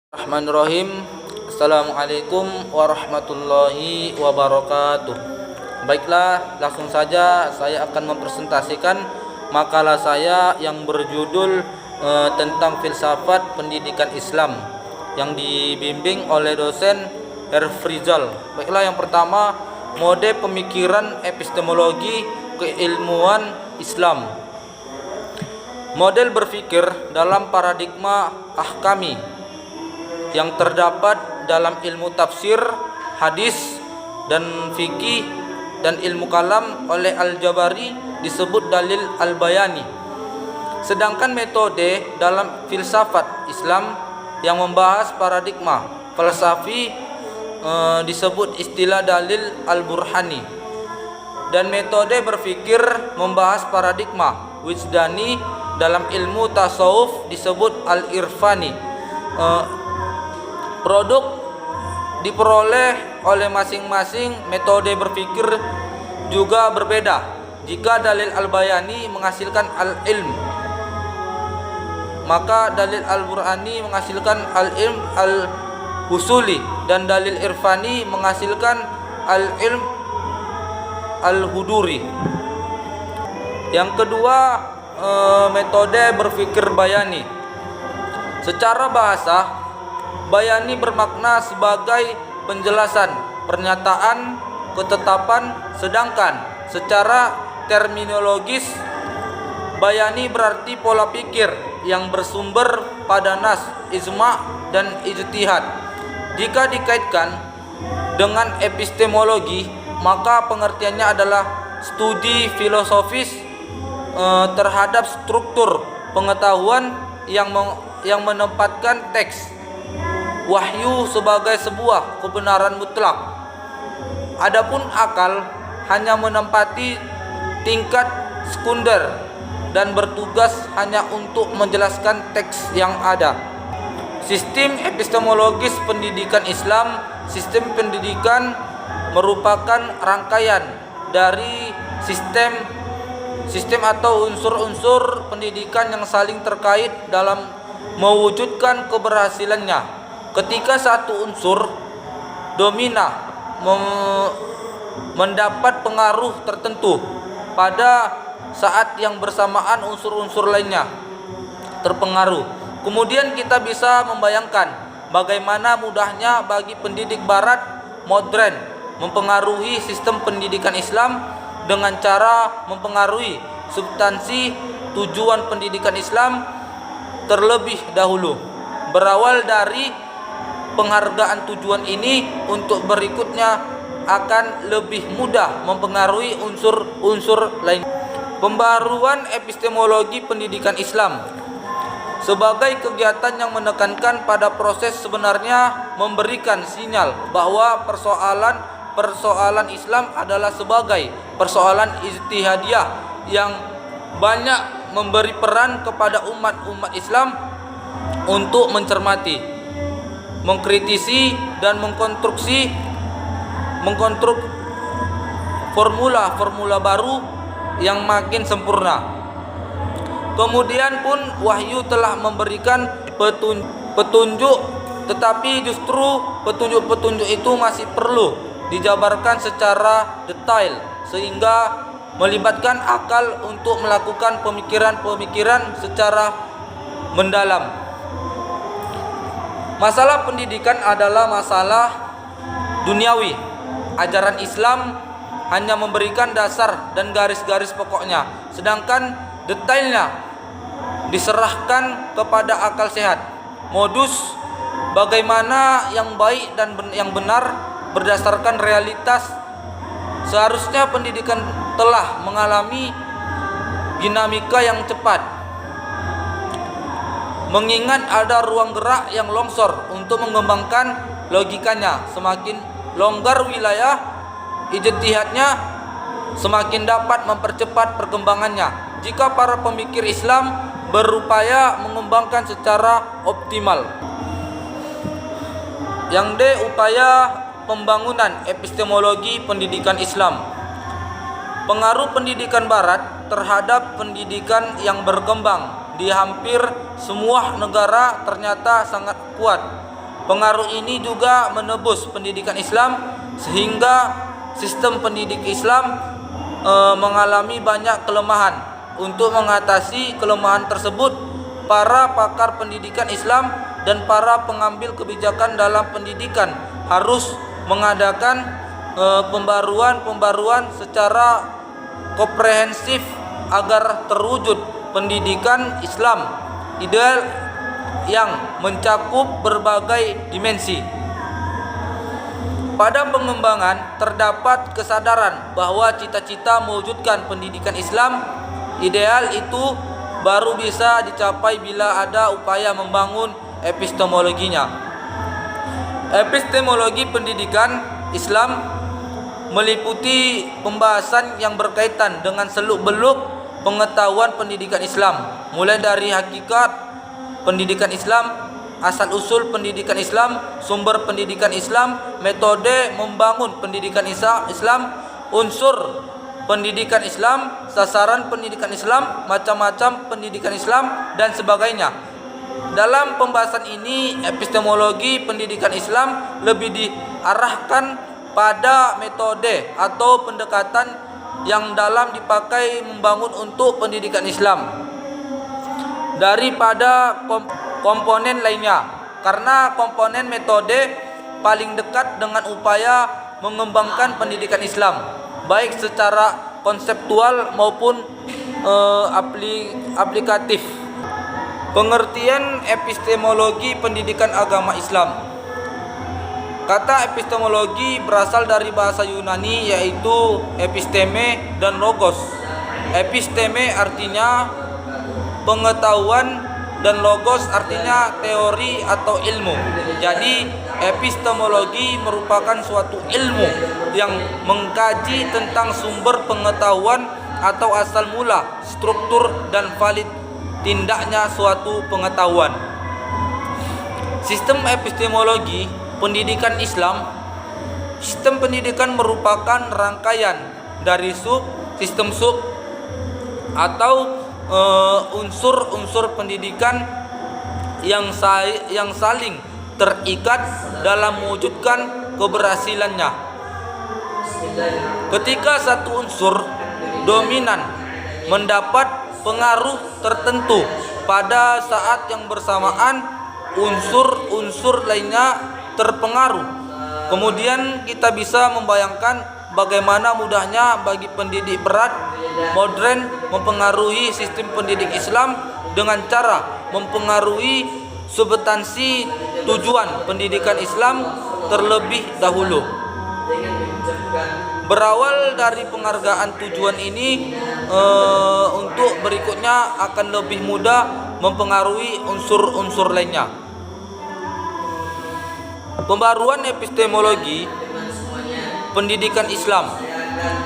Bismillahirrahmanirrahim. Assalamualaikum warahmatullahi wabarakatuh. Baiklah, langsung saja saya akan mempresentasikan makalah saya yang berjudul tentang filsafat pendidikan Islam yang dibimbing oleh dosen Herfrizal. Baiklah, yang pertama, mode pemikiran epistemologi keilmuan Islam. Model berpikir dalam paradigma ahkami yang terdapat dalam ilmu tafsir, hadis, dan fikih dan ilmu kalam oleh Al-Jabari disebut dalil Al-Bayani. Sedangkan metode dalam filsafat Islam yang membahas paradigma falsafi disebut istilah dalil Al-Burhani. Dan metode berpikir membahas paradigma wijdani dalam ilmu tasawuf disebut Al-Irfani. Produk diperoleh oleh masing-masing metode berpikir juga berbeda. Jika dalil Al-Bayani menghasilkan al-ilm, maka dalil Al-Burhani menghasilkan al-ilm al-husuli, dan dalil Irfani menghasilkan al-ilm al-huduri. Yang kedua, metode berpikir bayani. Secara bahasa, bayani bermakna sebagai penjelasan, pernyataan, ketetapan, sedangkan secara terminologis bayani berarti pola pikir yang bersumber pada nas, ijma, dan ijtihad. Jika dikaitkan dengan epistemologi, maka pengertiannya adalah studi filosofis terhadap struktur pengetahuan yang menempatkan teks wahyu sebagai sebuah kebenaran mutlak. Adapun akal hanya menempati tingkat sekunder dan bertugas hanya untuk menjelaskan teks yang ada. Sistem epistemologis pendidikan Islam. Sistem pendidikan merupakan rangkaian dari sistem atau unsur-unsur pendidikan yang saling terkait dalam mewujudkan keberhasilannya. Ketika satu unsur domina mendapat pengaruh tertentu, pada saat yang bersamaan unsur-unsur lainnya terpengaruh. Kemudian kita bisa membayangkan bagaimana mudahnya bagi pendidik barat modern mempengaruhi sistem pendidikan Islam dengan cara mempengaruhi substansi tujuan pendidikan Islam terlebih dahulu. Berawal dari penghargaan tujuan ini, untuk berikutnya akan lebih mudah mempengaruhi unsur-unsur lain. Pembaruan epistemologi pendidikan Islam sebagai kegiatan yang menekankan pada proses sebenarnya, memberikan sinyal bahwa persoalan Islam adalah sebagai persoalan ijtihadiyah yang banyak memberi peran kepada umat Islam untuk mencermati, mengkritisi, dan mengkonstruk formula-formula baru yang makin sempurna. Kemudian pun wahyu telah memberikan petunjuk, tetapi justru petunjuk-petunjuk itu masih perlu dijabarkan secara detail sehingga melibatkan akal untuk melakukan pemikiran-pemikiran secara mendalam. Masalah pendidikan adalah masalah duniawi. Ajaran Islam hanya memberikan dasar dan garis-garis pokoknya, sedangkan detailnya diserahkan kepada akal sehat. Modus bagaimana yang baik dan yang benar berdasarkan realitas. Seharusnya pendidikan telah mengalami dinamika yang cepat, mengingat ada ruang gerak yang longsor untuk mengembangkan logikanya. Semakin longgar wilayah ijtihadnya, semakin dapat mempercepat perkembangannya jika para pemikir Islam berupaya mengembangkan secara optimal. Yang D. Upaya pembangunan epistemologi pendidikan Islam. Pengaruh pendidikan Barat terhadap pendidikan yang berkembang di hampir semua negara ternyata sangat kuat. Pengaruh ini juga menebus pendidikan Islam sehingga sistem pendidik Islam mengalami banyak kelemahan. Untuk mengatasi kelemahan tersebut, para pakar pendidikan Islam dan para pengambil kebijakan dalam pendidikan harus mengadakan pembaruan secara komprehensif agar terwujud pendidikan Islam ideal yang mencakup berbagai dimensi. Pada pengembangan terdapat kesadaran bahwa cita-cita mewujudkan pendidikan Islam ideal itu baru bisa dicapai bila ada upaya membangun epistemologinya. Epistemologi pendidikan Islam meliputi pembahasan yang berkaitan dengan seluk-beluk pengetahuan pendidikan Islam, mulai dari hakikat pendidikan Islam, asal-usul pendidikan Islam, sumber pendidikan Islam, metode membangun pendidikan Islam, unsur pendidikan Islam, sasaran pendidikan Islam, macam-macam pendidikan Islam, dan sebagainya. Dalam pembahasan ini, epistemologi pendidikan Islam lebih diarahkan pada metode atau pendekatan yang dalam dipakai membangun untuk pendidikan Islam daripada komponen lainnya, karena komponen metode paling dekat dengan upaya mengembangkan pendidikan Islam, baik secara konseptual maupun aplikatif. Pengertian epistemologi pendidikan agama Islam. Kata epistemologi berasal dari bahasa Yunani, yaitu episteme dan logos. Episteme artinya pengetahuan dan logos artinya teori atau ilmu. Jadi epistemologi merupakan suatu ilmu yang mengkaji tentang sumber pengetahuan atau asal mula, struktur dan valid tindaknya suatu pengetahuan. Sistem epistemologi pendidikan Islam. Sistem pendidikan merupakan rangkaian dari sistem sub atau unsur-unsur pendidikan yang saling terikat dalam mewujudkan keberhasilannya. Ketika satu unsur dominan mendapat pengaruh tertentu, pada saat yang bersamaan unsur-unsur lainnya terpengaruh. Kemudian kita bisa membayangkan bagaimana mudahnya bagi pendidik berat modern mempengaruhi sistem pendidik Islam dengan cara mempengaruhi substansi tujuan pendidikan Islam terlebih dahulu. Berawal dari penghargaan tujuan ini, untuk berikutnya akan lebih mudah mempengaruhi unsur-unsur lainnya. Pembaruan epistemologi pendidikan Islam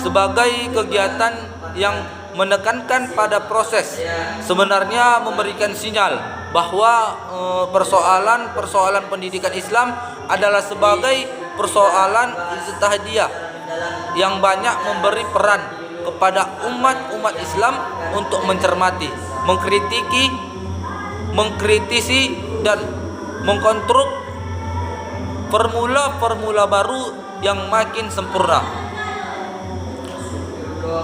sebagai kegiatan yang menekankan pada proses, sebenarnya memberikan sinyal bahwa persoalan pendidikan Islam adalah sebagai persoalan ijtihadiyah yang banyak memberi peran kepada umat Islam untuk mencermati, mengkritisi dan mengkonstruk formula-formula baru yang makin sempurna.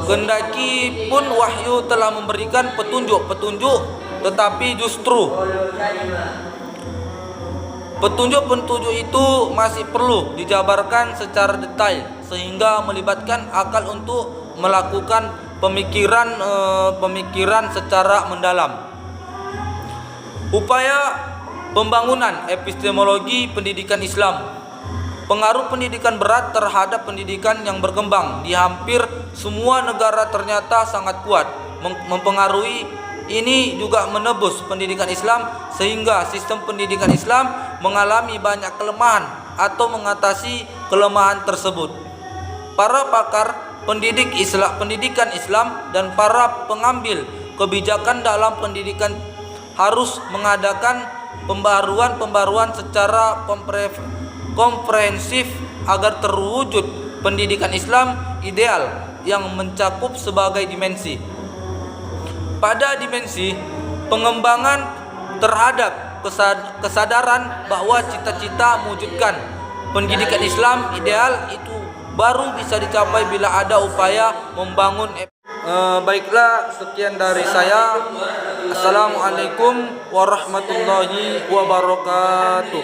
Kendaki pun wahyu telah memberikan petunjuk-petunjuk, tetapi justru petunjuk-petunjuk itu masih perlu dijabarkan secara detail sehingga melibatkan akal untuk melakukan pemikiran secara mendalam. Upaya pembangunan epistemologi pendidikan Islam. Pengaruh pendidikan berat terhadap pendidikan yang berkembang di hampir semua negara ternyata sangat kuat, mempengaruhi. Ini juga menebus pendidikan Islam sehingga sistem pendidikan Islam mengalami banyak kelemahan atau mengatasi kelemahan tersebut. Para pakar pendidikan Islam dan para pengambil kebijakan dalam pendidikan harus mengadakan pembaruan secara komprehensif agar terwujud pendidikan Islam ideal yang mencakup sebagai dimensi. Pada dimensi pengembangan terhadap kesadaran bahwa cita-cita mewujudkan pendidikan Islam ideal itu baru bisa dicapai bila ada upaya membangun. Baiklah, sekian dari saya. Assalamualaikum warahmatullahi wabarakatuh.